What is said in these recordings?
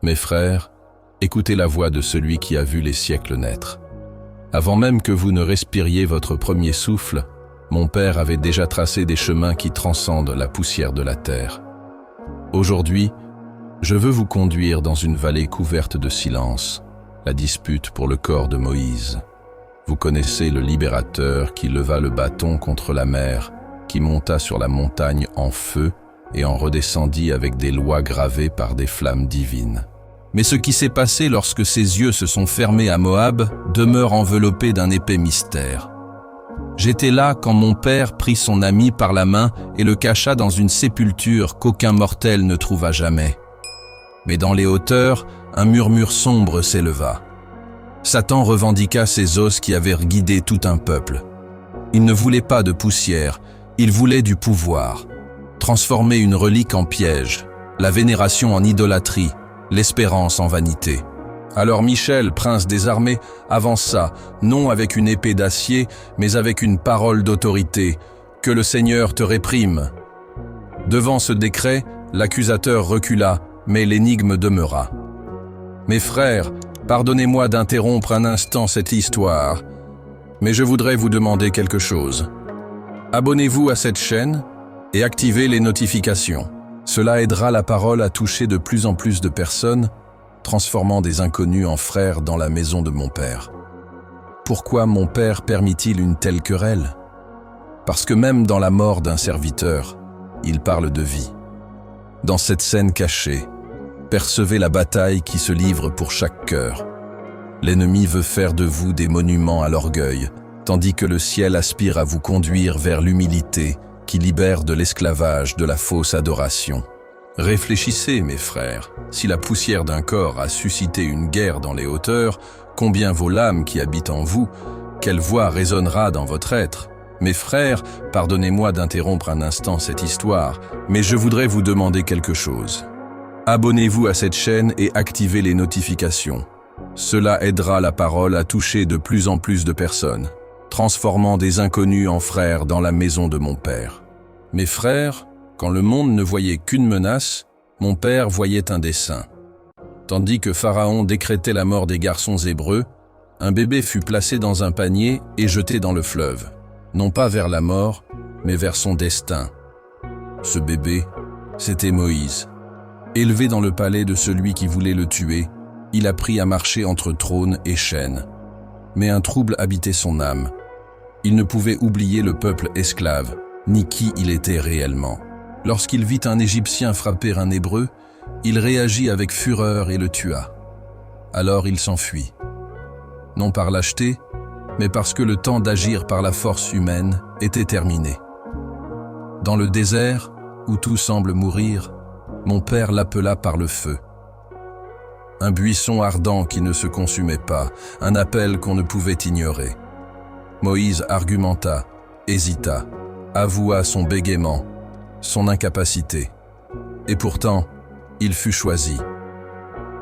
Mes frères, écoutez la voix de celui qui a vu les siècles naître. Avant même que vous ne respiriez votre premier souffle, mon Père avait déjà tracé des chemins qui transcendent la poussière de la terre. Aujourd'hui, je veux vous conduire dans une vallée couverte de silence, la dispute pour le corps de Moïse. Vous connaissez le libérateur qui leva le bâton contre la mer, qui monta sur la montagne en feu et en redescendit avec des lois gravées par des flammes divines. Mais ce qui s'est passé lorsque ses yeux se sont fermés à Moab demeure enveloppé d'un épais mystère. J'étais là quand mon père prit son ami par la main et le cacha dans une sépulture qu'aucun mortel ne trouva jamais. Mais dans les hauteurs, un murmure sombre s'éleva. Satan revendiqua ses os qui avaient guidé tout un peuple. Il ne voulait pas de poussière, il voulait du pouvoir. Transformer une relique en piège, la vénération en idolâtrie, l'espérance en vanité. Alors Michel, prince des armées, avança, non avec une épée d'acier, mais avec une parole d'autorité. « Que le Seigneur te réprime !» Devant ce décret, l'accusateur recula, mais l'énigme demeura. « Mes frères, pardonnez-moi d'interrompre un instant cette histoire, mais je voudrais vous demander quelque chose. Abonnez-vous à cette chaîne et activez les notifications. Cela aidera la parole à toucher de plus en plus de personnes, transformant des inconnus en frères dans la maison de mon Père. Pourquoi mon Père permit-il une telle querelle? Parce que même dans la mort d'un serviteur, il parle de vie. Dans cette scène cachée, percevez la bataille qui se livre pour chaque cœur. L'ennemi veut faire de vous des monuments à l'orgueil, tandis que le ciel aspire à vous conduire vers l'humilité qui libère de l'esclavage de la fausse adoration. Réfléchissez, mes frères, si la poussière d'un corps a suscité une guerre dans les hauteurs, combien vaut l'âme qui habite en vous? Quelle voix résonnera dans votre être? Mes frères, pardonnez-moi d'interrompre un instant cette histoire, mais je voudrais vous demander quelque chose. Abonnez-vous à cette chaîne et activez les notifications. Cela aidera la parole à toucher de plus en plus de personnes, transformant des inconnus en frères dans la maison de mon Père. Mes frères, quand le monde ne voyait qu'une menace, mon Père voyait un dessein. Tandis que Pharaon décrétait la mort des garçons hébreux, un bébé fut placé dans un panier et jeté dans le fleuve, non pas vers la mort, mais vers son destin. Ce bébé, c'était Moïse. Élevé dans le palais de celui qui voulait le tuer, il apprit à marcher entre trône et chaîne. Mais un trouble habitait son âme. Il ne pouvait oublier le peuple esclave, ni qui il était réellement. Lorsqu'il vit un Égyptien frapper un Hébreu, il réagit avec fureur et le tua. Alors il s'enfuit. Non par lâcheté, mais parce que le temps d'agir par la force humaine était terminé. Dans le désert, où tout semble mourir, mon Père l'appela par le feu. Un buisson ardent qui ne se consumait pas, un appel qu'on ne pouvait ignorer. Moïse argumenta, hésita, avoua son bégaiement, son incapacité. Et pourtant, il fut choisi.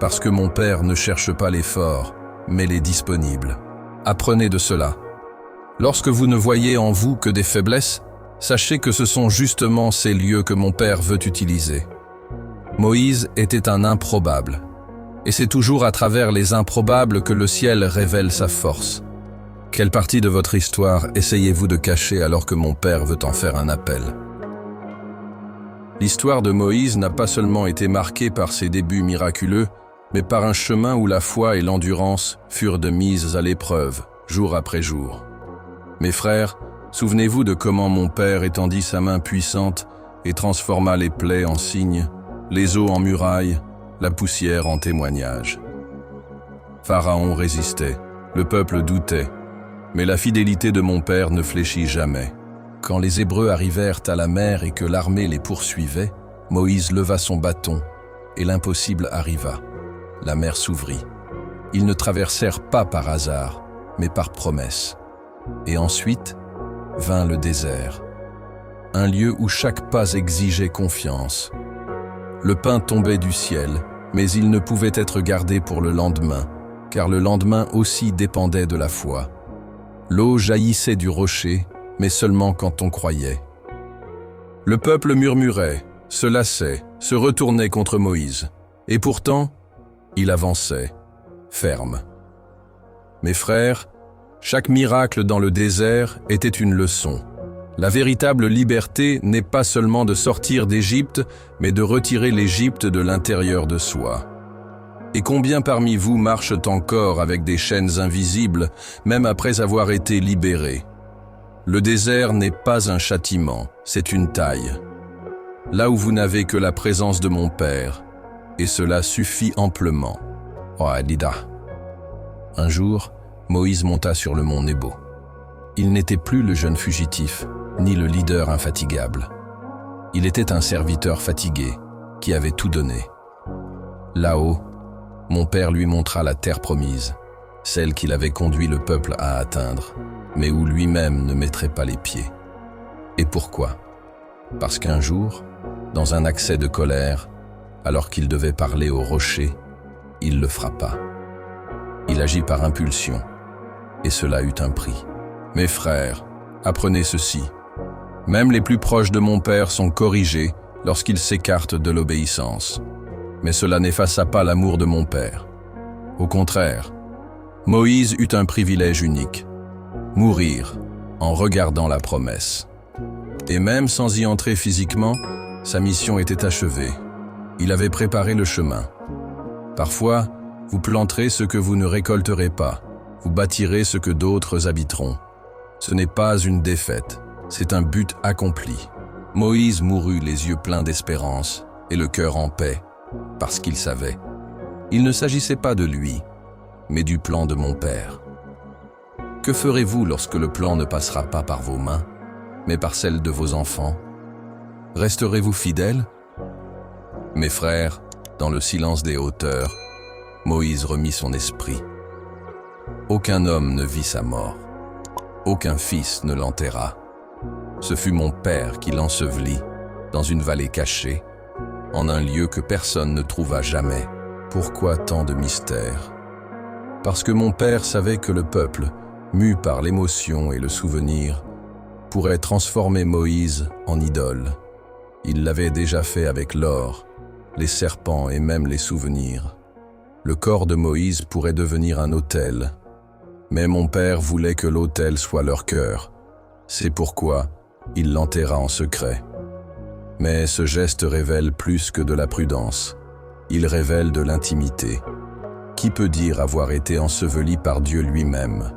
Parce que mon Père ne cherche pas les forts, mais les disponibles. Apprenez de cela. Lorsque vous ne voyez en vous que des faiblesses, sachez que ce sont justement ces lieux que mon Père veut utiliser. Moïse était un improbable. Et c'est toujours à travers les improbables que le ciel révèle sa force. Quelle partie de votre histoire essayez-vous de cacher alors que mon Père veut en faire un appel? L'histoire de Moïse n'a pas seulement été marquée par ses débuts miraculeux, mais par un chemin où la foi et l'endurance furent de mises à l'épreuve, jour après jour. Mes frères, souvenez-vous de comment mon Père étendit sa main puissante et transforma les plaies en signes, les eaux en murailles, la poussière en témoignage. Pharaon résistait, le peuple doutait, mais la fidélité de mon Père ne fléchit jamais. Quand les Hébreux arrivèrent à la mer et que l'armée les poursuivait, Moïse leva son bâton et l'impossible arriva. La mer s'ouvrit. Ils ne traversèrent pas par hasard, mais par promesse. Et ensuite vint le désert, un lieu où chaque pas exigeait confiance. Le pain tombait du ciel, mais il ne pouvait être gardé pour le lendemain, car le lendemain aussi dépendait de la foi. L'eau jaillissait du rocher, mais seulement quand on croyait. Le peuple murmurait, se lassait, se retournait contre Moïse. Et pourtant, Il avançait, ferme. Mes frères, chaque miracle dans le désert était une leçon. La véritable liberté n'est pas seulement de sortir d'Égypte, mais de retirer l'Égypte de l'intérieur de soi. Et combien parmi vous marchent encore avec des chaînes invisibles, même après avoir été libérés? Le désert n'est pas un châtiment, c'est une taille. Là où vous n'avez que la présence de mon Père, et cela suffit amplement. Oh, Alida. Un jour, Moïse monta sur le mont Nebo. Il n'était plus le jeune fugitif, ni le leader infatigable. Il était un serviteur fatigué, qui avait tout donné. Là-haut, mon Père lui montra la terre promise, celle qu'il avait conduit le peuple à atteindre, mais où lui-même ne mettrait pas les pieds. Et pourquoi? Parce qu'un jour, dans un accès de colère, alors qu'il devait parler au rocher, il le frappa. Il agit par impulsion, et cela eut un prix. Mes frères, apprenez ceci. Même les plus proches de mon Père sont corrigés lorsqu'ils s'écartent de l'obéissance. Mais cela n'effaça pas l'amour de mon Père. Au contraire, Moïse eut un privilège unique, mourir en regardant la promesse. Et même sans y entrer physiquement, sa mission était achevée. Il avait préparé le chemin. Parfois, vous planterez ce que vous ne récolterez pas. Vous bâtirez ce que d'autres habiteront. Ce n'est pas une défaite, c'est un but accompli. Moïse mourut les yeux pleins d'espérance et le cœur en paix, parce qu'il savait. Il ne s'agissait pas de lui, mais du plan de mon Père. Que ferez-vous lorsque le plan ne passera pas par vos mains, mais par celles de vos enfants? Resterez-vous fidèles? Mes frères, dans le silence des hauteurs, Moïse remit son esprit. Aucun homme ne vit sa mort. Aucun fils ne l'enterra. Ce fut mon Père qui l'ensevelit dans une vallée cachée, en un lieu que personne ne trouva jamais. Pourquoi tant de mystères? Parce que mon Père savait que le peuple, mu par l'émotion et le souvenir, pourrait transformer Moïse en idole. Il l'avait déjà fait avec l'or, les serpents et même les souvenirs. Le corps de Moïse pourrait devenir un autel, mais mon Père voulait que l'autel soit leur cœur. C'est pourquoi il l'enterra en secret. Mais ce geste révèle plus que de la prudence. Il révèle de l'intimité. Qui peut dire avoir été enseveli par Dieu lui-même?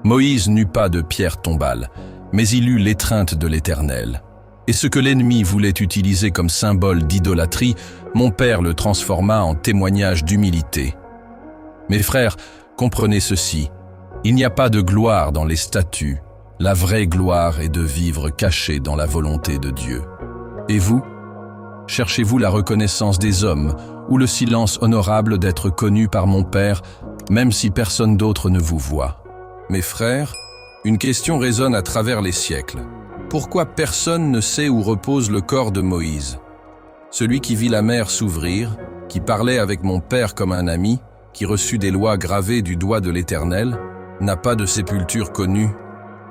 Moïse n'eut pas de pierre tombale, mais il eut l'étreinte de l'Éternel. Et ce que l'ennemi voulait utiliser comme symbole d'idolâtrie, mon Père le transforma en témoignage d'humilité. Mes frères, comprenez ceci. Il n'y a pas de gloire dans les statues. La vraie gloire est de vivre caché dans la volonté de Dieu. Et vous? Cherchez-vous la reconnaissance des hommes ou le silence honorable d'être connu par mon Père, même si personne d'autre ne vous voit? Mes frères, une question résonne à travers les siècles. Pourquoi personne ne sait où repose le corps de Moïse? Celui qui vit la mer s'ouvrir, qui parlait avec mon Père comme un ami, qui reçut des lois gravées du doigt de l'Éternel, n'a pas de sépulture connue.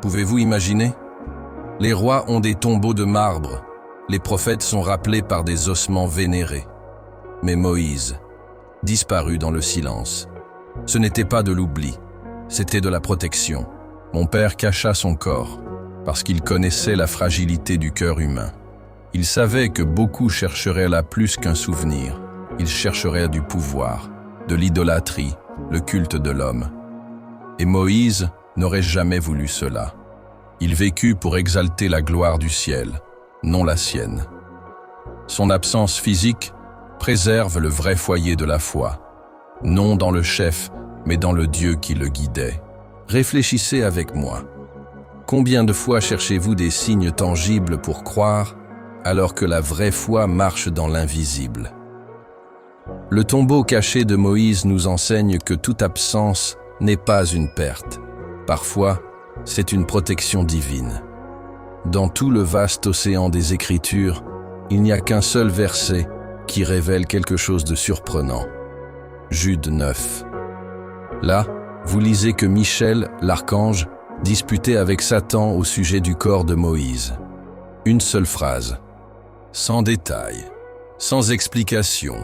Pouvez-vous imaginer? Les rois ont des tombeaux de marbre. Les prophètes sont rappelés par des ossements vénérés. Mais Moïse disparut dans le silence. Ce n'était pas de l'oubli, c'était de la protection. Mon Père cacha son corps, parce qu'il connaissait la fragilité du cœur humain. Il savait que beaucoup chercheraient là plus qu'un souvenir. Ils chercheraient du pouvoir, de l'idolâtrie, le culte de l'homme. Et Moïse n'aurait jamais voulu cela. Il vécut pour exalter la gloire du ciel, non la sienne. Son absence physique préserve le vrai foyer de la foi, non dans le chef, mais dans le Dieu qui le guidait. Réfléchissez avec moi. Combien de fois cherchez-vous des signes tangibles pour croire, alors que la vraie foi marche dans l'invisible? Le tombeau caché de Moïse nous enseigne que toute absence n'est pas une perte. Parfois, c'est une protection divine. Dans tout le vaste océan des Écritures, il n'y a qu'un seul verset qui révèle quelque chose de surprenant. Jude 9. Là, vous lisez que Michel, l'archange, disputait avec Satan au sujet du corps de Moïse. Une seule phrase, sans détail, sans explication.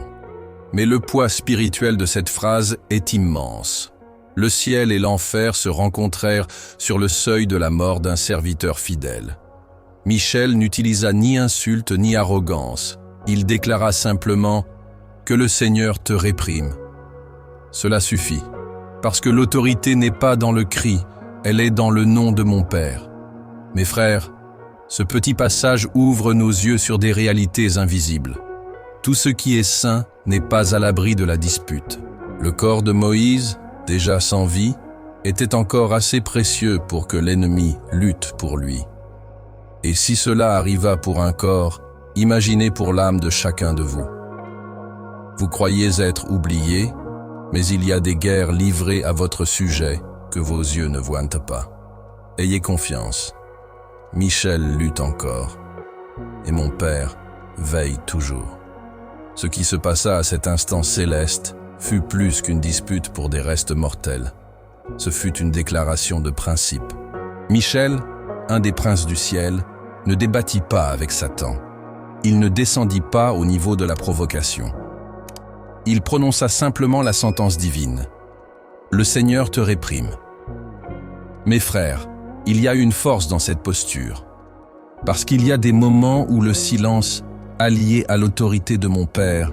Mais le poids spirituel de cette phrase est immense. Le ciel et l'enfer se rencontrèrent sur le seuil de la mort d'un serviteur fidèle. Michel n'utilisa ni insulte ni arrogance. Il déclara simplement « Que le Seigneur te réprime ». Cela suffit, parce que l'autorité n'est pas dans le cri, elle est dans le nom de mon Père. Mes frères, ce petit passage ouvre nos yeux sur des réalités invisibles. Tout ce qui est saint n'est pas à l'abri de la dispute. Le corps de Moïse, déjà sans vie, était encore assez précieux pour que l'ennemi lutte pour lui. Et si cela arriva pour un corps, imaginez pour l'âme de chacun de vous. Vous croyez être oublié, mais il y a des guerres livrées à votre sujet que vos yeux ne voient pas. Ayez confiance. Michel lutte encore, et mon Père veille toujours. Ce qui se passa à cet instant céleste fut plus qu'une dispute pour des restes mortels. Ce fut une déclaration de principe. Michel, un des princes du ciel, ne débattit pas avec Satan. Il ne descendit pas au niveau de la provocation. Il prononça simplement la sentence divine. Le Seigneur te réprime. Mes frères, il y a une force dans cette posture. Parce qu'il y a des moments où le silence, allié à l'autorité de mon Père,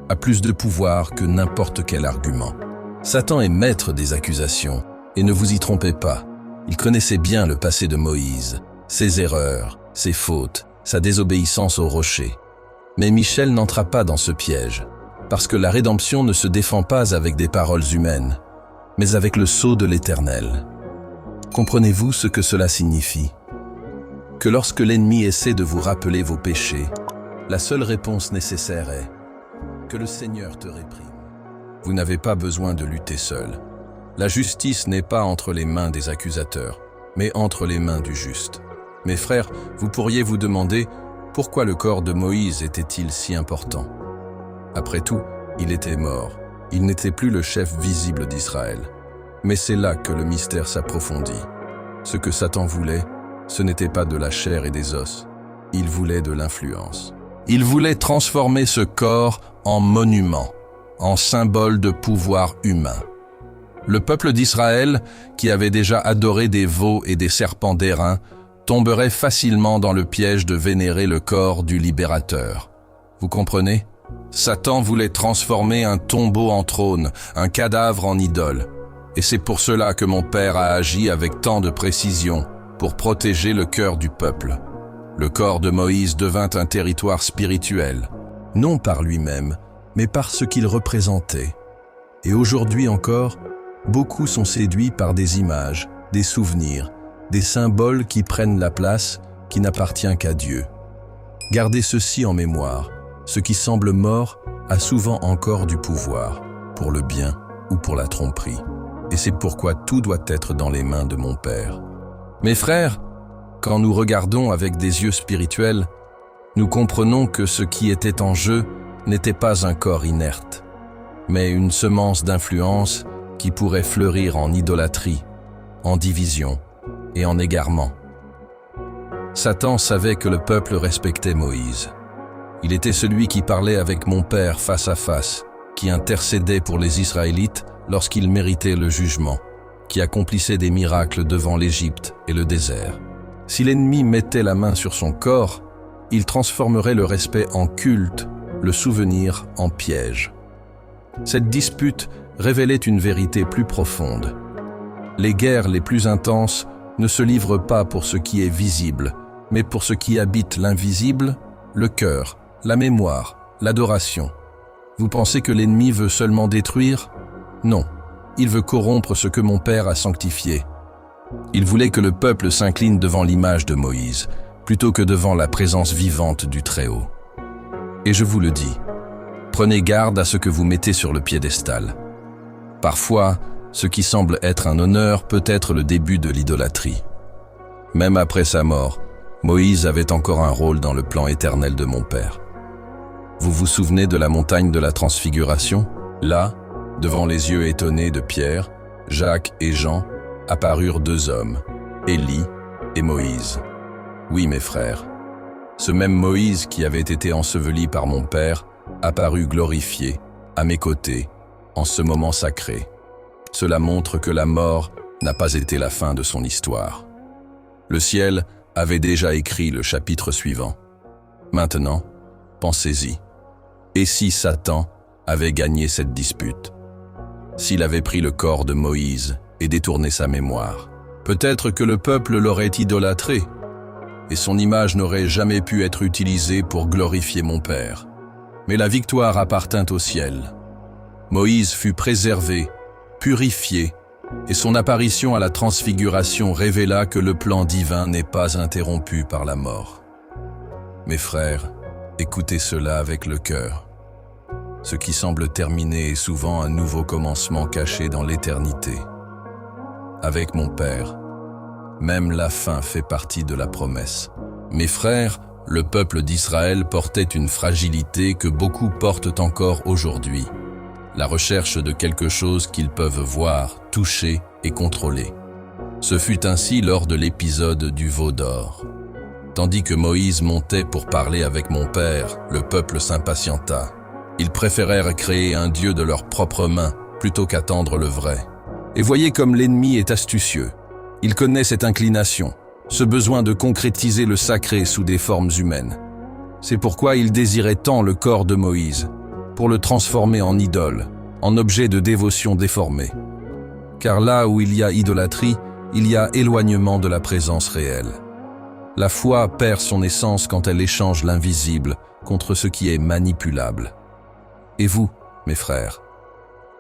a plus de pouvoir que n'importe quel argument. Satan est maître des accusations, et ne vous y trompez pas. Il connaissait bien le passé de Moïse, ses erreurs, ses fautes, sa désobéissance au rocher. Mais Michel n'entra pas dans ce piège, parce que la rédemption ne se défend pas avec des paroles humaines, mais avec le sceau de l'Éternel. Comprenez-vous ce que cela signifie? Que lorsque l'ennemi essaie de vous rappeler vos péchés, la seule réponse nécessaire est que le Seigneur te réprime. Vous n'avez pas besoin de lutter seul. La justice n'est pas entre les mains des accusateurs, mais entre les mains du juste. Mes frères, vous pourriez vous demander pourquoi le corps de Moïse était-il si important? Après tout, il était mort. Il n'était plus le chef visible d'Israël. Mais c'est là que le mystère s'approfondit. Ce que Satan voulait, ce n'était pas de la chair et des os. Il voulait de l'influence. Il voulait transformer ce corps en monument, en symbole de pouvoir humain. Le peuple d'Israël, qui avait déjà adoré des veaux et des serpents d'airain, tomberait facilement dans le piège de vénérer le corps du libérateur. Vous comprenez? Satan voulait transformer un tombeau en trône, un cadavre en idole. Et c'est pour cela que mon Père a agi avec tant de précision pour protéger le cœur du peuple. Le corps de Moïse devint un territoire spirituel, non par lui-même, mais par ce qu'il représentait. Et aujourd'hui encore, beaucoup sont séduits par des images, des souvenirs, des symboles qui prennent la place qui n'appartient qu'à Dieu. Gardez ceci en mémoire, ce qui semble mort a souvent encore du pouvoir, pour le bien ou pour la tromperie. Et c'est pourquoi tout doit être dans les mains de mon Père. Mes frères, quand nous regardons avec des yeux spirituels, nous comprenons que ce qui était en jeu n'était pas un corps inerte, mais une semence d'influence qui pourrait fleurir en idolâtrie, en division et en égarement. Satan savait que le peuple respectait Moïse. Il était celui qui parlait avec mon Père face à face, qui intercédait pour les Israélites lorsqu'ils méritaient le jugement, qui accomplissait des miracles devant l'Égypte et le désert. Si l'ennemi mettait la main sur son corps, il transformerait le respect en culte, le souvenir en piège. Cette dispute révélait une vérité plus profonde. Les guerres les plus intenses ne se livrent pas pour ce qui est visible, mais pour ce qui habite l'invisible, le cœur, la mémoire, l'adoration. Vous pensez que l'ennemi veut seulement détruire? Non, il veut corrompre ce que mon Père a sanctifié. Il voulait que le peuple s'incline devant l'image de Moïse, plutôt que devant la présence vivante du Très-Haut. Et je vous le dis, prenez garde à ce que vous mettez sur le piédestal. Parfois, ce qui semble être un honneur peut être le début de l'idolâtrie. Même après sa mort, Moïse avait encore un rôle dans le plan éternel de mon Père. Vous vous souvenez de la montagne de la Transfiguration? Là, devant les yeux étonnés de Pierre, Jacques et Jean, apparurent deux hommes, Élie et Moïse. Oui, mes frères, ce même Moïse qui avait été enseveli par mon Père apparut glorifié, à mes côtés, en ce moment sacré. Cela montre que la mort n'a pas été la fin de son histoire. Le ciel avait déjà écrit le chapitre suivant. Maintenant, pensez-y. Et si Satan avait gagné cette dispute? S'il avait pris le corps de Moïse et détourné sa mémoire, peut-être que le peuple l'aurait idolâtré, et son image n'aurait jamais pu être utilisée pour glorifier mon Père. Mais la victoire appartint au ciel. Moïse fut préservé, purifié, et son apparition à la transfiguration révéla que le plan divin n'est pas interrompu par la mort. Mes frères, écoutez cela avec le cœur. Ce qui semble terminer est souvent un nouveau commencement caché dans l'éternité. Avec mon Père, même la fin fait partie de la promesse. Mes frères, le peuple d'Israël portait une fragilité que beaucoup portent encore aujourd'hui. La recherche de quelque chose qu'ils peuvent voir, toucher et contrôler. Ce fut ainsi lors de l'épisode du veau d'or. Tandis que Moïse montait pour parler avec mon Père, le peuple s'impatienta. Ils préférèrent créer un Dieu de leurs propres mains plutôt qu'attendre le vrai. Et voyez comme l'ennemi est astucieux. Il connaît cette inclination, ce besoin de concrétiser le sacré sous des formes humaines. C'est pourquoi il désirait tant le corps de Moïse, pour le transformer en idole, en objet de dévotion déformé. Car là où il y a idolâtrie, il y a éloignement de la présence réelle. La foi perd son essence quand elle échange l'invisible contre ce qui est manipulable. Et vous, mes frères,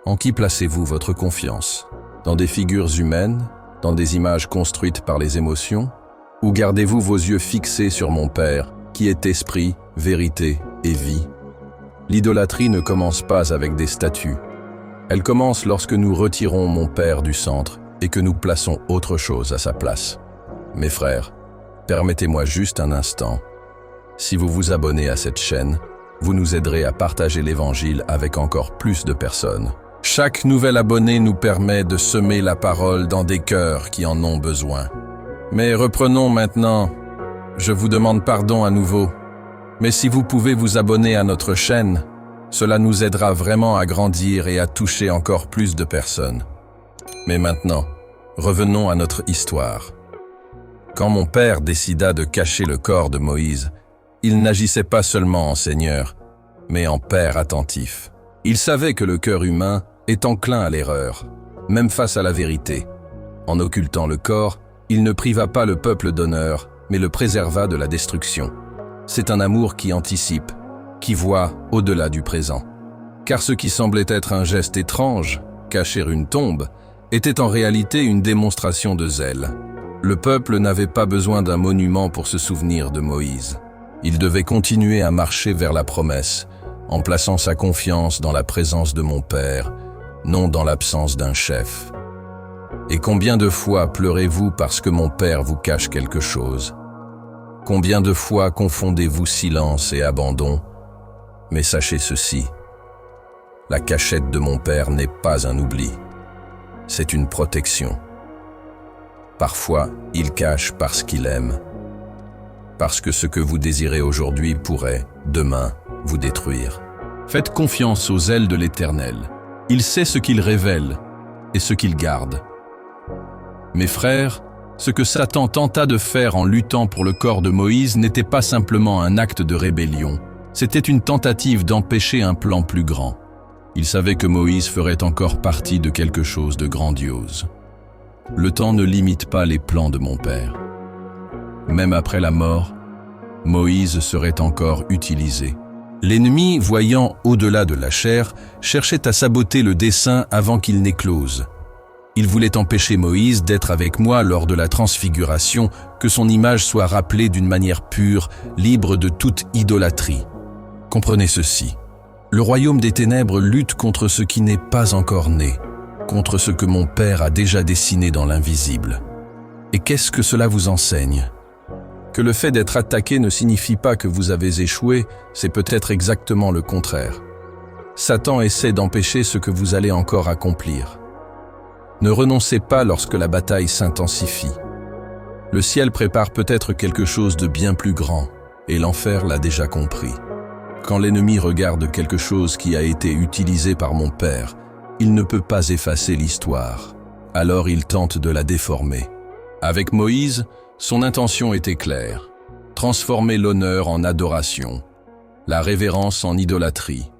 en qui placez-vous votre confiance? Dans des figures humaines, dans des images construites par les émotions? Ou gardez-vous vos yeux fixés sur mon Père, qui est esprit, vérité et vie? L'idolâtrie ne commence pas avec des statues. Elle commence lorsque nous retirons mon Père du centre et que nous plaçons autre chose à sa place. Mes frères, permettez-moi juste un instant. Si vous vous abonnez à cette chaîne, vous nous aiderez à partager l'Évangile avec encore plus de personnes. Chaque nouvel abonné nous permet de semer la parole dans des cœurs qui en ont besoin. Mais reprenons maintenant. Je vous demande pardon à nouveau. Mais si vous pouvez vous abonner à notre chaîne, cela nous aidera vraiment à grandir et à toucher encore plus de personnes. Mais maintenant, revenons à notre histoire. Quand mon Père décida de cacher le corps de Moïse, il n'agissait pas seulement en Seigneur, mais en Père attentif. Il savait que le cœur humain est enclin à l'erreur, même face à la vérité. En occultant le corps, il ne priva pas le peuple d'honneur, mais le préserva de la destruction. C'est un amour qui anticipe, qui voit au-delà du présent. Car ce qui semblait être un geste étrange, cacher une tombe, était en réalité une démonstration de zèle. Le peuple n'avait pas besoin d'un monument pour se souvenir de Moïse. Il devait continuer à marcher vers la promesse, en plaçant sa confiance dans la présence de mon Père, non dans l'absence d'un chef. Et combien de fois pleurez-vous parce que mon Père vous cache quelque chose? Combien de fois confondez-vous silence et abandon? Mais sachez ceci, la cachette de mon Père n'est pas un oubli, c'est une protection. Parfois, il cache parce qu'il aime, parce que ce que vous désirez aujourd'hui pourrait, demain, vous détruire. Faites confiance aux ailes de l'Éternel. Il sait ce qu'il révèle et ce qu'il garde. Mes frères, ce que Satan tenta de faire en luttant pour le corps de Moïse n'était pas simplement un acte de rébellion, c'était une tentative d'empêcher un plan plus grand. Il savait que Moïse ferait encore partie de quelque chose de grandiose. Le temps ne limite pas les plans de mon Père. Même après la mort, Moïse serait encore utilisé. L'ennemi, voyant au-delà de la chair, cherchait à saboter le dessein avant qu'il n'éclose. Il voulait empêcher Moïse d'être avec moi lors de la transfiguration, que son image soit rappelée d'une manière pure, libre de toute idolâtrie. Comprenez ceci. Le royaume des ténèbres lutte contre ce qui n'est pas encore né, contre ce que mon Père a déjà dessiné dans l'invisible. Et qu'est-ce que cela vous enseigne? Que le fait d'être attaqué ne signifie pas que vous avez échoué, c'est peut-être exactement le contraire. Satan essaie d'empêcher ce que vous allez encore accomplir. Ne renoncez pas lorsque la bataille s'intensifie. Le ciel prépare peut-être quelque chose de bien plus grand, et l'enfer l'a déjà compris. Quand l'ennemi regarde quelque chose qui a été utilisé par mon père, il ne peut pas effacer l'histoire. Alors il tente de la déformer. Avec Moïse, son intention était claire. Transformer l'honneur en adoration, la révérence en idolâtrie.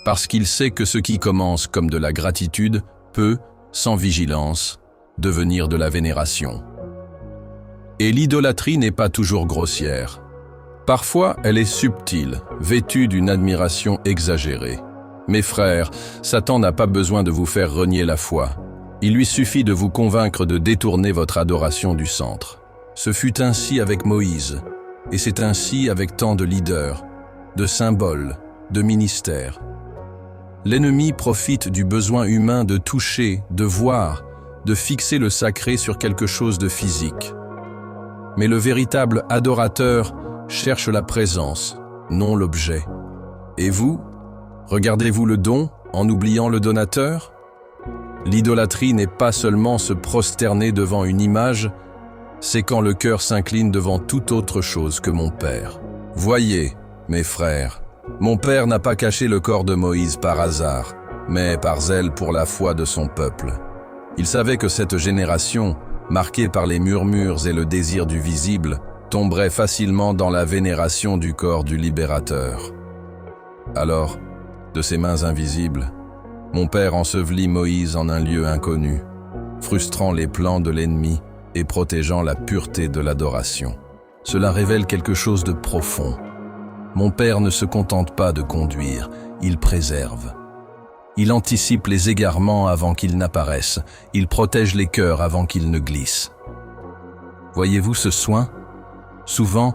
Parce qu'il sait que ce qui commence comme de la gratitude peut, sans vigilance, devenir de la vénération. Et l'idolâtrie n'est pas toujours grossière. Parfois, elle est subtile, vêtue d'une admiration exagérée. Mes frères, Satan n'a pas besoin de vous faire renier la foi. Il lui suffit de vous convaincre de détourner votre adoration du centre. Ce fut ainsi avec Moïse, et c'est ainsi avec tant de leaders, de symboles, de ministères. L'ennemi profite du besoin humain de toucher, de voir, de fixer le sacré sur quelque chose de physique. Mais le véritable adorateur cherche la présence, non l'objet. Et vous, regardez-vous le don en oubliant le donateur? L'idolâtrie n'est pas seulement se prosterner devant une image, c'est quand le cœur s'incline devant toute autre chose que mon Père. Voyez, mes frères, mon Père n'a pas caché le corps de Moïse par hasard, mais par zèle pour la foi de son peuple. Il savait que cette génération, marquée par les murmures et le désir du visible, tomberait facilement dans la vénération du corps du libérateur. Alors, de ses mains invisibles, mon Père ensevelit Moïse en un lieu inconnu, frustrant les plans de l'ennemi et protégeant la pureté de l'adoration. Cela révèle quelque chose de profond. Mon Père ne se contente pas de conduire, il préserve. Il anticipe les égarements avant qu'ils n'apparaissent, il protège les cœurs avant qu'ils ne glissent. Voyez-vous ce soin? Souvent,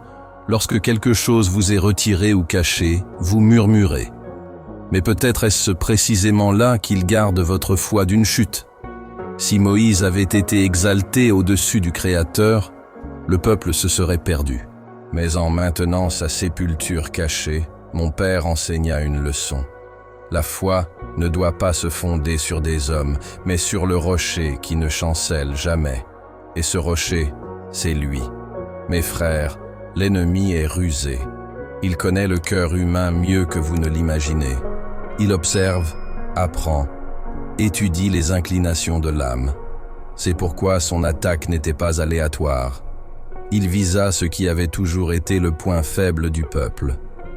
lorsque quelque chose vous est retiré ou caché, vous murmurez. Mais peut-être est-ce précisément là qu'il garde votre foi d'une chute. Si Moïse avait été exalté au-dessus du Créateur, le peuple se serait perdu. Mais en maintenant sa sépulture cachée, mon Père enseigna une leçon. La foi ne doit pas se fonder sur des hommes, mais sur le rocher qui ne chancelle jamais. Et ce rocher, c'est lui. Mes frères, l'ennemi est rusé. Il connaît le cœur humain mieux que vous ne l'imaginez. Il observe, apprend, étudie les inclinations de l'âme. C'est pourquoi son attaque n'était pas aléatoire. Il visa ce qui avait toujours été le point faible du peuple,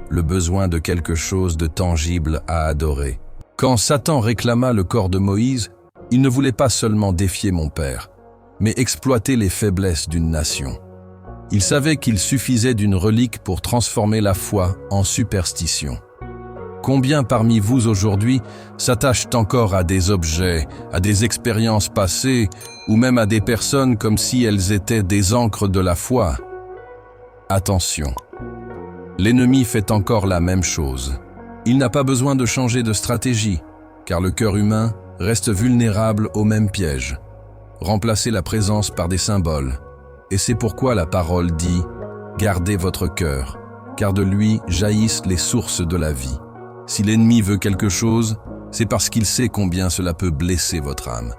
le besoin de quelque chose de tangible à adorer. Quand Satan réclama le corps de Moïse, il ne voulait pas seulement défier mon Père, mais exploiter les faiblesses d'une nation. Il savait qu'il suffisait d'une relique pour transformer la foi en superstition. Combien parmi vous aujourd'hui s'attachent encore à des objets, à des expériences passées, ou même à des personnes comme si elles étaient des ancres de la foi? Attention, l'ennemi fait encore la même chose. Il n'a pas besoin de changer de stratégie, car le cœur humain reste vulnérable au même piège. Remplacer la présence par des symboles. Et c'est pourquoi la parole dit « Gardez votre cœur, car de lui jaillissent les sources de la vie ». Si l'ennemi veut quelque chose, c'est parce qu'il sait combien cela peut blesser votre âme.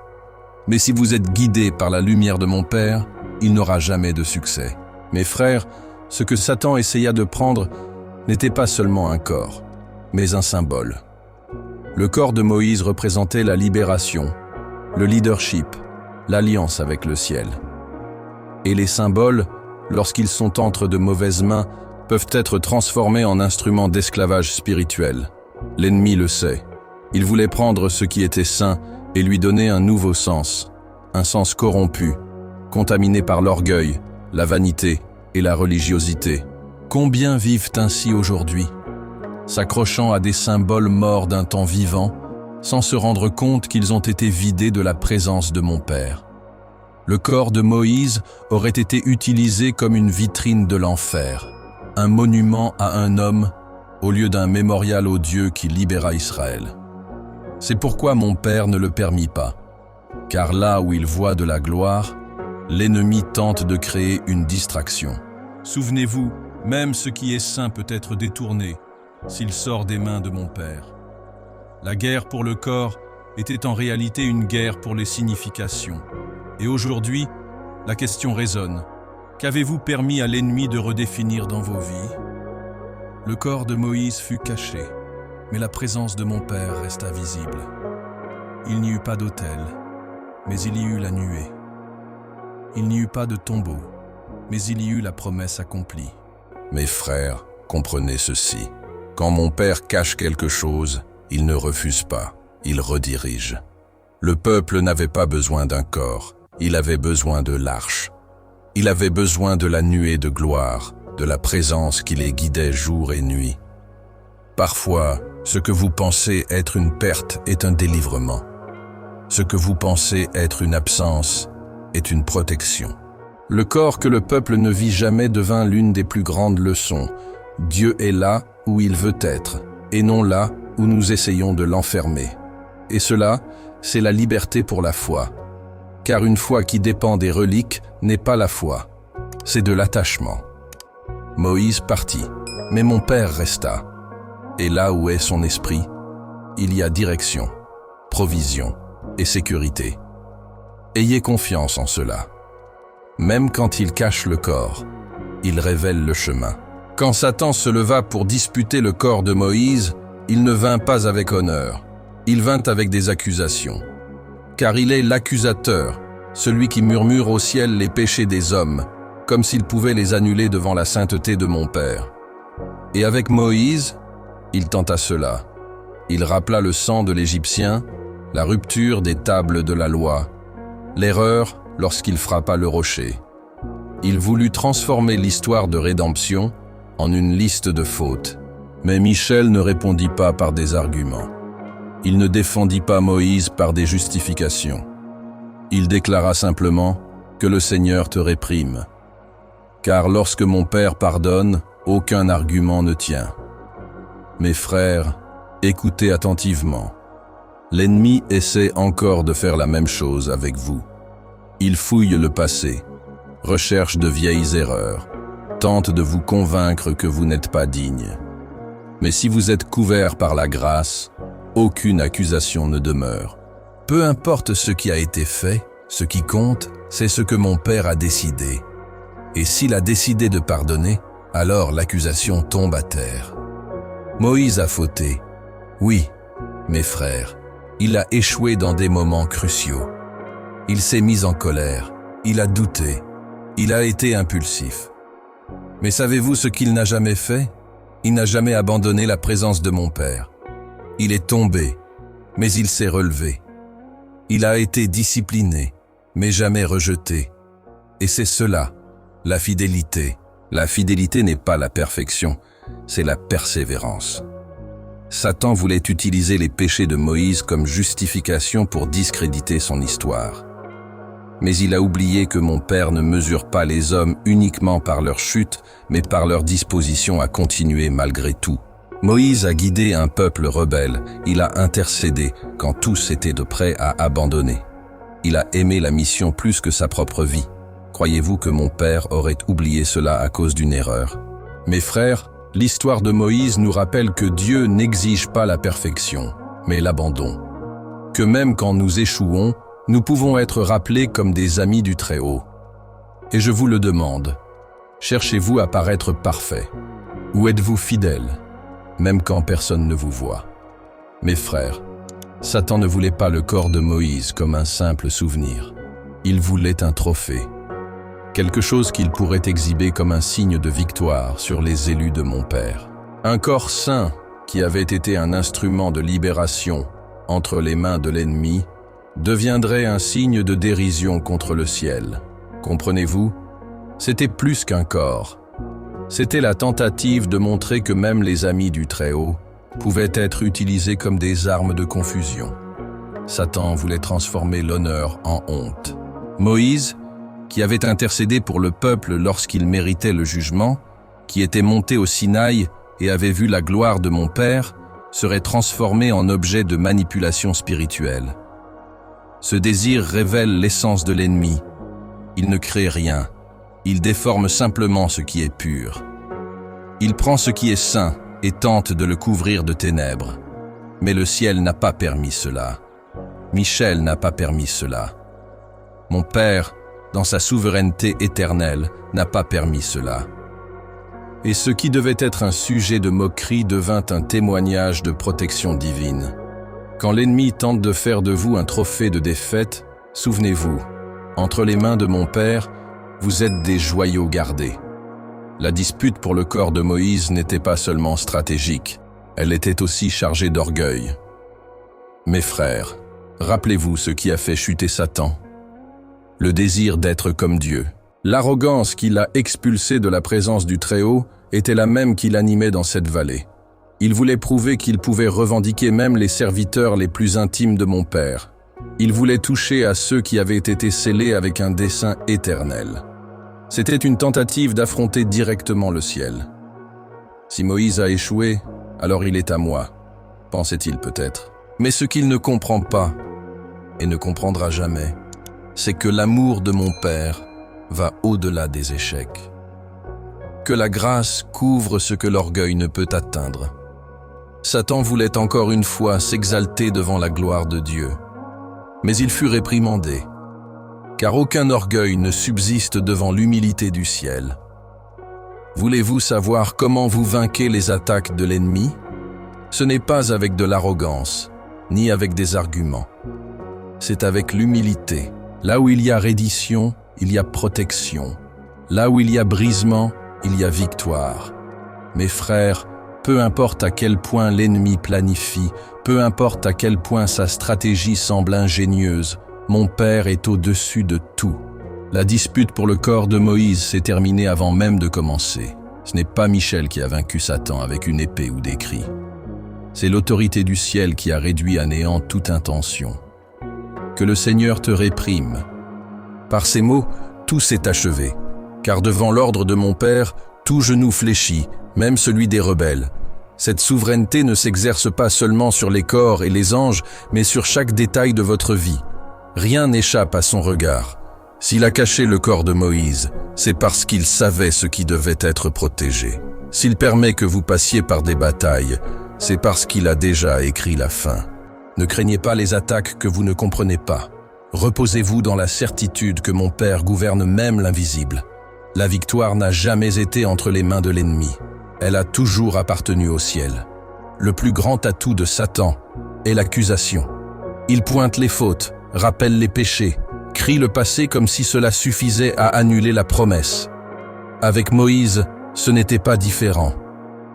Mais si vous êtes guidés par la lumière de mon Père, il n'aura jamais de succès. Mes frères, ce que Satan essaya de prendre n'était pas seulement un corps, mais un symbole. Le corps de Moïse représentait la libération, le leadership, l'alliance avec le ciel. Et les symboles, lorsqu'ils sont entre de mauvaises mains, peuvent être transformés en instruments d'esclavage spirituel. L'ennemi le sait. Il voulait prendre ce qui était saint et lui donner un nouveau sens, un sens corrompu, contaminé par l'orgueil, la vanité et la religiosité. Combien vivent ainsi aujourd'hui, s'accrochant à des symboles morts d'un temps vivant, sans se rendre compte qu'ils ont été vidés de la présence de mon Père. Le corps de Moïse aurait été utilisé comme une vitrine de l'enfer, un monument à un homme au lieu d'un mémorial au Dieu qui libéra Israël. C'est pourquoi mon Père ne le permit pas, car là où il voit de la gloire, l'ennemi tente de créer une distraction. Souvenez-vous, même ce qui est saint peut être détourné s'il sort des mains de mon Père. La guerre pour le corps était en réalité une guerre pour les significations. Et aujourd'hui, la question résonne. Qu'avez-vous permis à l'ennemi de redéfinir dans vos vies? Le corps de Moïse fut caché, mais la présence de mon Père resta visible. Il n'y eut pas d'autel, mais il y eut la nuée. Il n'y eut pas de tombeau, mais il y eut la promesse accomplie. Mes frères, comprenez ceci. Quand mon Père cache quelque chose, il ne refuse pas, il redirige. Le peuple n'avait pas besoin d'un corps, il avait besoin de l'arche. Il avait besoin de la nuée de gloire, de la présence qui les guidait jour et nuit. Parfois, ce que vous pensez être une perte est un délivrement. Ce que vous pensez être une absence est une protection. Le corps que le peuple ne vit jamais devint l'une des plus grandes leçons. Dieu est là où il veut être, et non là où nous essayons de l'enfermer. Et cela, c'est la liberté pour la foi. Car une foi qui dépend des reliques n'est pas la foi, c'est de l'attachement. Moïse partit, mais mon Père resta. Et là où est son esprit, il y a direction, provision et sécurité. Ayez confiance en cela. Même quand il cache le corps, il révèle le chemin. Quand Satan se leva pour disputer le corps de Moïse, il ne vint pas avec honneur, il vint avec des accusations. Car il est l'accusateur, celui qui murmure au ciel les péchés des hommes, comme s'il pouvait les annuler devant la sainteté de mon Père. Et avec Moïse, il tenta cela. Il rappela le sang de l'Égyptien, la rupture des tables de la loi, l'erreur lorsqu'il frappa le rocher. Il voulut transformer l'histoire de rédemption en une liste de fautes. Mais Michel ne répondit pas par des arguments. Il ne défendit pas Moïse par des justifications. Il déclara simplement que le Seigneur te réprime. Car lorsque mon Père pardonne, aucun argument ne tient. Mes frères, écoutez attentivement. L'ennemi essaie encore de faire la même chose avec vous. Il fouille le passé, recherche de vieilles erreurs, tente de vous convaincre que vous n'êtes pas digne. Mais si vous êtes couverts par la grâce, aucune accusation ne demeure. Peu importe ce qui a été fait, ce qui compte, c'est ce que mon Père a décidé. Et s'il a décidé de pardonner, alors l'accusation tombe à terre. Moïse a fauté. Oui, mes frères, il a échoué dans des moments cruciaux. Il s'est mis en colère, il a douté, il a été impulsif. Mais savez-vous ce qu'il n'a jamais fait? Il n'a jamais abandonné la présence de mon Père. Il est tombé, mais il s'est relevé. Il a été discipliné, mais jamais rejeté. Et c'est cela, la fidélité. La fidélité n'est pas la perfection, c'est la persévérance. Satan voulait utiliser les péchés de Moïse comme justification pour discréditer son histoire. Mais il a oublié que mon Père ne mesure pas les hommes uniquement par leur chute, mais par leur disposition à continuer malgré tout. Moïse a guidé un peuple rebelle, il a intercédé quand tous étaient de près à abandonner. Il a aimé la mission plus que sa propre vie. Croyez-vous que mon Père aurait oublié cela à cause d'une erreur? Mes frères, l'histoire de Moïse nous rappelle que Dieu n'exige pas la perfection, mais l'abandon. Que même quand nous échouons, nous pouvons être rappelés comme des amis du Très-Haut. Et je vous le demande, cherchez-vous à paraître parfait? Ou êtes-vous fidèle, même quand personne ne vous voit? Mes frères, Satan ne voulait pas le corps de Moïse comme un simple souvenir. Il voulait un trophée. Quelque chose qu'il pourrait exhiber comme un signe de victoire sur les élus de mon Père. Un corps saint qui avait été un instrument de libération entre les mains de l'ennemi deviendrait un signe de dérision contre le ciel. Comprenez-vous? C'était plus qu'un corps. C'était la tentative de montrer que même les amis du Très-Haut pouvaient être utilisés comme des armes de confusion. Satan voulait transformer l'honneur en honte. Moïse, qui avait intercédé pour le peuple lorsqu'il méritait le jugement, qui était monté au Sinaï et avait vu la gloire de mon Père, serait transformé en objet de manipulation spirituelle. Ce désir révèle l'essence de l'ennemi. Il ne crée rien, il déforme simplement ce qui est pur. Il prend ce qui est saint et tente de le couvrir de ténèbres. Mais le ciel n'a pas permis cela. Michel n'a pas permis cela. Mon Père, dans sa souveraineté éternelle, n'a pas permis cela. et ce qui devait être un sujet de moquerie devint un témoignage de protection divine. Quand l'ennemi tente de faire de vous un trophée de défaite, souvenez-vous, entre les mains de mon Père, vous êtes des joyaux gardés. La dispute pour le corps de Moïse n'était pas seulement stratégique, elle était aussi chargée d'orgueil. Mes frères, rappelez-vous ce qui a fait chuter Satan. Le désir d'être comme Dieu. L'arrogance qui l'a expulsé de la présence du Très-Haut était la même qui l'animait dans cette vallée. Il voulait prouver qu'il pouvait revendiquer même les serviteurs les plus intimes de mon Père. Il voulait toucher à ceux qui avaient été scellés avec un dessein éternel. C'était une tentative d'affronter directement le ciel. Si Moïse a échoué, alors il est à moi, pensait-il peut-être. Mais ce qu'il ne comprend pas, et ne comprendra jamais, c'est que l'amour de mon Père va au-delà des échecs. Que la grâce couvre ce que l'orgueil ne peut atteindre. Satan voulait encore une fois s'exalter devant la gloire de Dieu. Mais il fut réprimandé, car aucun orgueil ne subsiste devant l'humilité du ciel. Voulez-vous savoir comment vous vainquez les attaques de l'ennemi? Ce n'est pas avec de l'arrogance, ni avec des arguments. C'est avec l'humilité. Là où il y a reddition, il y a protection. Là où il y a brisement, il y a victoire. Mes frères, peu importe à quel point l'ennemi planifie, peu importe à quel point sa stratégie semble ingénieuse, mon Père est au-dessus de tout. La dispute pour le corps de Moïse s'est terminée avant même de commencer. Ce n'est pas Michel qui a vaincu Satan avec une épée ou des cris. C'est l'autorité du ciel qui a réduit à néant toute intention. Que le Seigneur te réprime. Par ces mots, tout s'est achevé, car devant l'ordre de mon Père, tout genou fléchit, même celui des rebelles. Cette souveraineté ne s'exerce pas seulement sur les corps et les anges, mais sur chaque détail de votre vie. Rien n'échappe à son regard. S'il a caché le corps de Moïse, c'est parce qu'il savait ce qui devait être protégé. S'il permet que vous passiez par des batailles, c'est parce qu'il a déjà écrit la fin. Ne craignez pas les attaques que vous ne comprenez pas. Reposez-vous dans la certitude que mon Père gouverne même l'invisible. La victoire n'a jamais été entre les mains de l'ennemi. Elle a toujours appartenu au ciel. Le plus grand atout de Satan est l'accusation. Il pointe les fautes, rappelle les péchés, crie le passé comme si cela suffisait à annuler la promesse. Avec Moïse, ce n'était pas différent.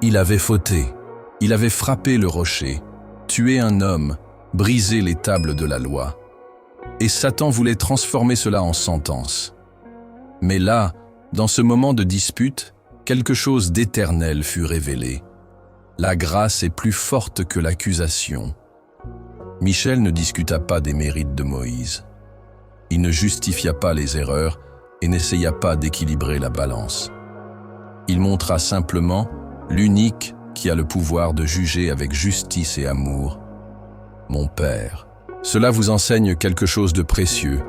Il avait fauté. Il avait frappé le rocher, tué un homme, brisé les tables de la loi. Et Satan voulait transformer cela en sentence. Mais là, dans ce moment de dispute, quelque chose d'éternel fut révélé. La grâce est plus forte que l'accusation. Michel ne discuta pas des mérites de Moïse. Il ne justifia pas les erreurs et n'essaya pas d'équilibrer la balance. Il montra simplement l'unique qui a le pouvoir de juger avec justice et amour, mon Père. Cela vous enseigne quelque chose de précieux.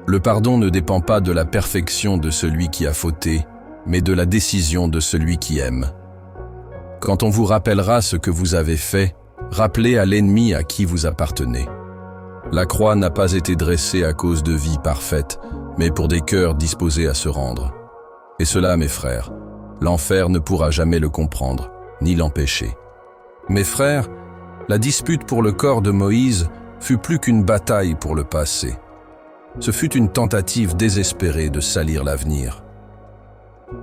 Le pardon ne dépend pas de la perfection de celui qui a fauté, mais de la décision de celui qui aime. Quand on vous rappellera ce que vous avez fait, rappelez à l'ennemi à qui vous appartenez. La croix n'a pas été dressée à cause de vies parfaites, mais pour des cœurs disposés à se rendre. Et cela, mes frères, l'enfer ne pourra jamais le comprendre, ni l'empêcher. Mes frères, la dispute pour le corps de Moïse fut plus qu'une bataille pour le passé. Ce fut une tentative désespérée de salir l'avenir.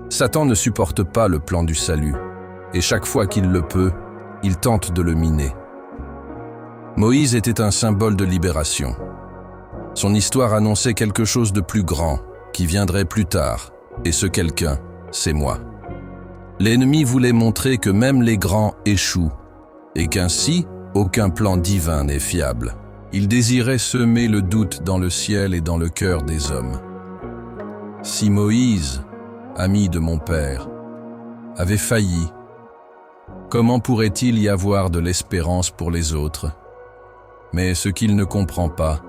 Satan ne supporte pas le plan du salut, et chaque fois qu'il le peut, il tente de le miner. Moïse était un symbole de libération. Son histoire annonçait quelque chose de plus grand, qui viendrait plus tard, et ce quelqu'un, c'est moi. L'ennemi voulait montrer que même les grands échouent, et qu'ainsi, aucun plan divin n'est fiable. Il désirait semer le doute dans le ciel et dans le cœur des hommes. Si Moïse, ami de mon Père, avait failli, comment pourrait-il y avoir de l'espérance pour les autres? Mais ce qu'il ne comprend pas,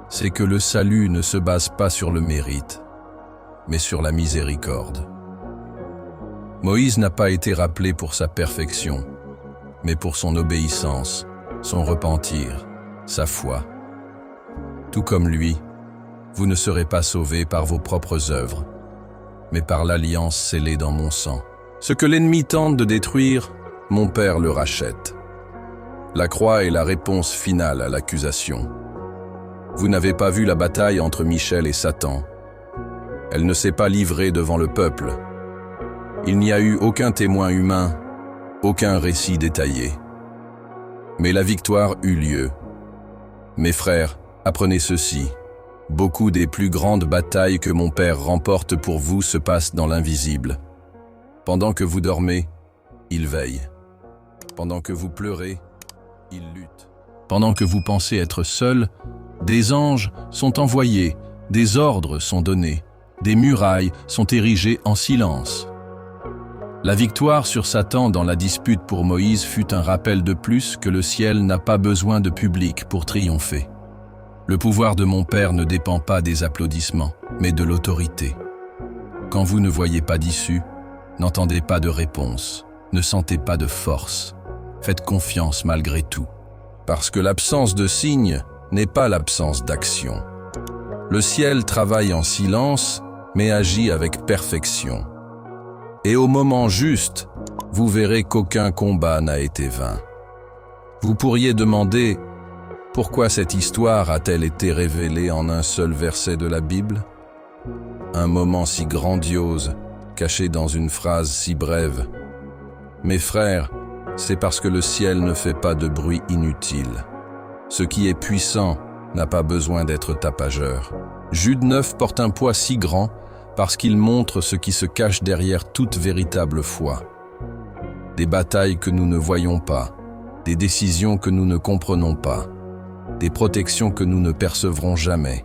c'est que le salut ne se base pas sur le mérite, mais sur la miséricorde. Moïse n'a pas été rappelé pour sa perfection, mais pour son obéissance, son repentir, sa foi. Tout comme lui, vous ne serez pas sauvés par vos propres œuvres, mais par l'alliance scellée dans mon sang. Ce que l'ennemi tente de détruire, mon Père le rachète. La croix est la réponse finale à l'accusation. Vous n'avez pas vu la bataille entre Michel et Satan. Elle ne s'est pas livrée devant le peuple. Il n'y a eu aucun témoin humain, aucun récit détaillé. Mais la victoire eut lieu. Mes frères, apprenez ceci. Beaucoup des plus grandes batailles que mon Père remporte pour vous se passent dans l'invisible. Pendant que vous dormez, il veille. Pendant que vous pleurez, il lutte. Pendant que vous pensez être seul, des anges sont envoyés, des ordres sont donnés, des murailles sont érigées en silence. La victoire sur Satan dans la dispute pour Moïse fut un rappel de plus que le ciel n'a pas besoin de public pour triompher. Le pouvoir de mon Père ne dépend pas des applaudissements, mais de l'autorité. Quand vous ne voyez pas d'issue, n'entendez pas de réponse, ne sentez pas de force. Faites confiance malgré tout. Parce que l'absence de signe n'est pas l'absence d'action. Le ciel travaille en silence, mais agit avec perfection. Et au moment juste, vous verrez qu'aucun combat n'a été vain. Vous pourriez demander, pourquoi cette histoire a-t-elle été révélée en un seul verset de la Bible? Un moment si grandiose, caché dans une phrase si brève. Mes frères, c'est parce que le ciel ne fait pas de bruit inutile. Ce qui est puissant n'a pas besoin d'être tapageur. Jude 9 porte un poids si grand parce qu'il montre ce qui se cache derrière toute véritable foi. Des batailles que nous ne voyons pas, des décisions que nous ne comprenons pas, des protections que nous ne percevrons jamais.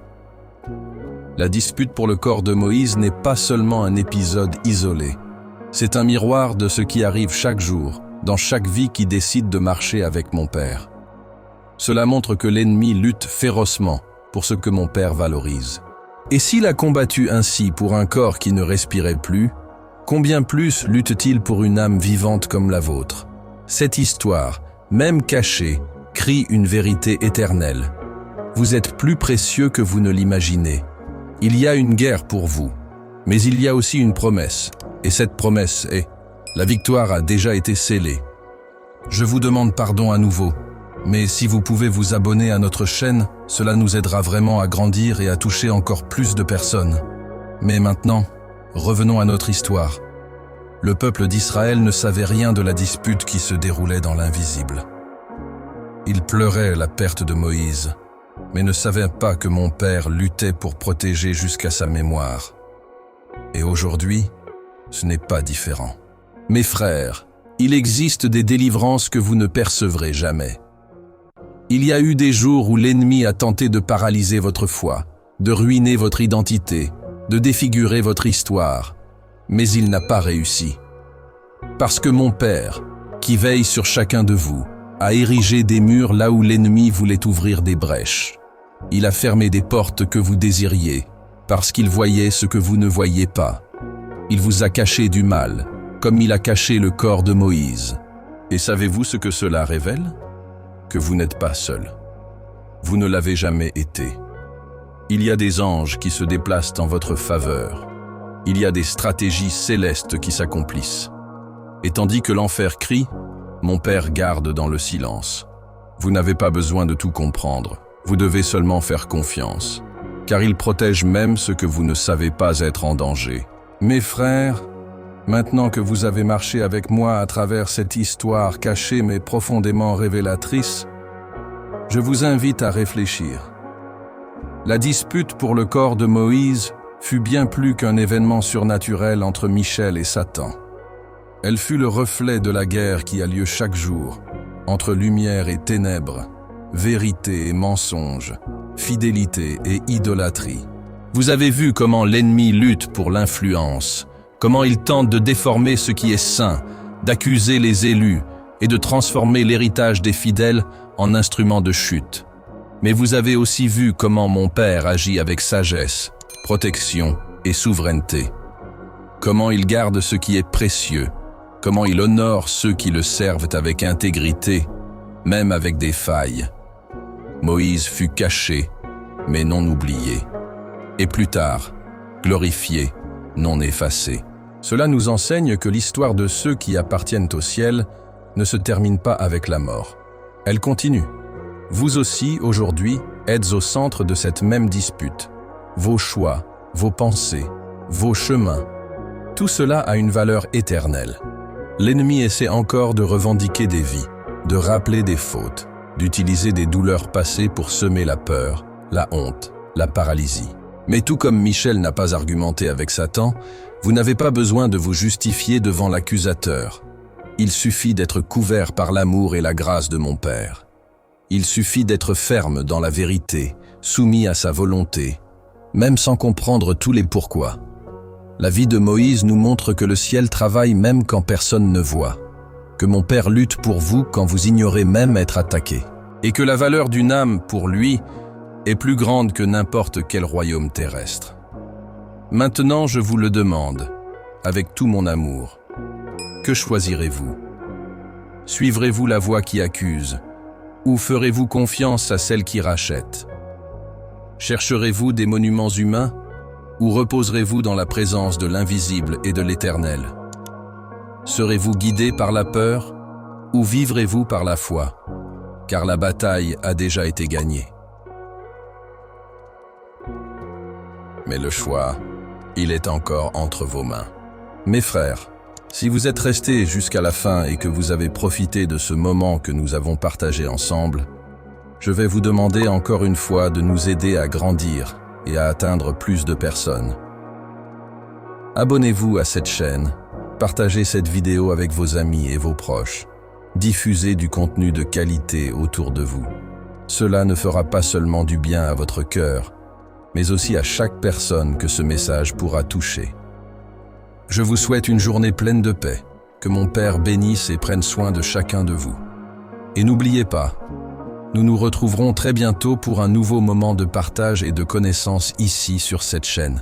La dispute pour le corps de Moïse n'est pas seulement un épisode isolé. C'est un miroir de ce qui arrive chaque jour, dans chaque vie qui décide de marcher avec mon Père. Cela montre que l'ennemi lutte férocement pour ce que mon Père valorise. Et s'il a combattu ainsi pour un corps qui ne respirait plus, combien plus lutte-t-il pour une âme vivante comme la vôtre? Cette histoire, même cachée, crie une vérité éternelle. Vous êtes plus précieux que vous ne l'imaginez. Il y a une guerre pour vous, mais il y a aussi une promesse, et cette promesse est « La victoire a déjà été scellée ». Je vous demande pardon à nouveau, mais si vous pouvez vous abonner à notre chaîne, cela nous aidera vraiment à grandir et à toucher encore plus de personnes. Mais maintenant, revenons à notre histoire. Le peuple d'Israël ne savait rien de la dispute qui se déroulait dans l'invisible. Il pleurait la perte de Moïse, mais ne savait pas que mon Père luttait pour protéger jusqu'à sa mémoire. Et aujourd'hui, ce n'est pas différent. Mes frères, il existe des délivrances que vous ne percevrez jamais. Il y a eu des jours où l'ennemi a tenté de paralyser votre foi, de ruiner votre identité, de défigurer votre histoire, mais il n'a pas réussi. Parce que mon Père, qui veille sur chacun de vous, a érigé des murs là où l'ennemi voulait ouvrir des brèches. Il a fermé des portes que vous désiriez, parce qu'il voyait ce que vous ne voyiez pas. Il vous a caché du mal, comme il a caché le corps de Moïse. Et savez-vous ce que cela révèle? Que vous n'êtes pas seul. Vous ne l'avez jamais été. Il y a des anges qui se déplacent en votre faveur. Il y a des stratégies célestes qui s'accomplissent. Et tandis que l'enfer crie, mon Père garde dans le silence. Vous n'avez pas besoin de tout comprendre. Vous devez seulement faire confiance. Car il protège même ce que vous ne savez pas être en danger. Mes frères, maintenant que vous avez marché avec moi à travers cette histoire cachée mais profondément révélatrice, je vous invite à réfléchir. La dispute pour le corps de Moïse fut bien plus qu'un événement surnaturel entre Michel et Satan. Elle fut le reflet de la guerre qui a lieu chaque jour, entre lumière et ténèbres, vérité et mensonge, fidélité et idolâtrie. Vous avez vu comment l'ennemi lutte pour l'influence, comment il tente de déformer ce qui est saint, d'accuser les élus et de transformer l'héritage des fidèles en instrument de chute. Mais vous avez aussi vu comment mon Père agit avec sagesse, protection et souveraineté. Comment il garde ce qui est précieux, comment il honore ceux qui le servent avec intégrité, même avec des failles. Moïse fut caché, mais non oublié. Et plus tard, glorifié, non effacé. Cela nous enseigne que l'histoire de ceux qui appartiennent au ciel ne se termine pas avec la mort. Elle continue. Vous aussi, aujourd'hui, êtes au centre de cette même dispute. Vos choix, vos pensées, vos chemins, tout cela a une valeur éternelle. L'ennemi essaie encore de revendiquer des vies, de rappeler des fautes, d'utiliser des douleurs passées pour semer la peur, la honte, la paralysie. Mais tout comme Michel n'a pas argumenté avec Satan, vous n'avez pas besoin de vous justifier devant l'accusateur. Il suffit d'être couvert par l'amour et la grâce de mon Père. Il suffit d'être ferme dans la vérité, soumis à sa volonté, même sans comprendre tous les pourquoi. La vie de Moïse nous montre que le ciel travaille même quand personne ne voit, que mon Père lutte pour vous quand vous ignorez même être attaqué, et que la valeur d'une âme, pour lui, est plus grande que n'importe quel royaume terrestre. Maintenant, je vous le demande, avec tout mon amour, que choisirez-vous? Suivrez-vous la voie qui accuse, ou ferez-vous confiance à celle qui rachète? Chercherez-vous des monuments humains, ou reposerez-vous dans la présence de l'invisible et de l'éternel? Serez-vous guidé par la peur, ou vivrez-vous par la foi? Car la bataille a déjà été gagnée. Mais le choix, il est encore entre vos mains. Mes frères, si vous êtes restés jusqu'à la fin et que vous avez profité de ce moment que nous avons partagé ensemble, je vais vous demander encore une fois de nous aider à grandir et à atteindre plus de personnes. Abonnez-vous à cette chaîne, partagez cette vidéo avec vos amis et vos proches, diffusez du contenu de qualité autour de vous. Cela ne fera pas seulement du bien à votre cœur, mais aussi à chaque personne que ce message pourra toucher. Je vous souhaite une journée pleine de paix, que mon Père bénisse et prenne soin de chacun de vous. Et n'oubliez pas, nous nous retrouverons très bientôt pour un nouveau moment de partage et de connaissance ici sur cette chaîne.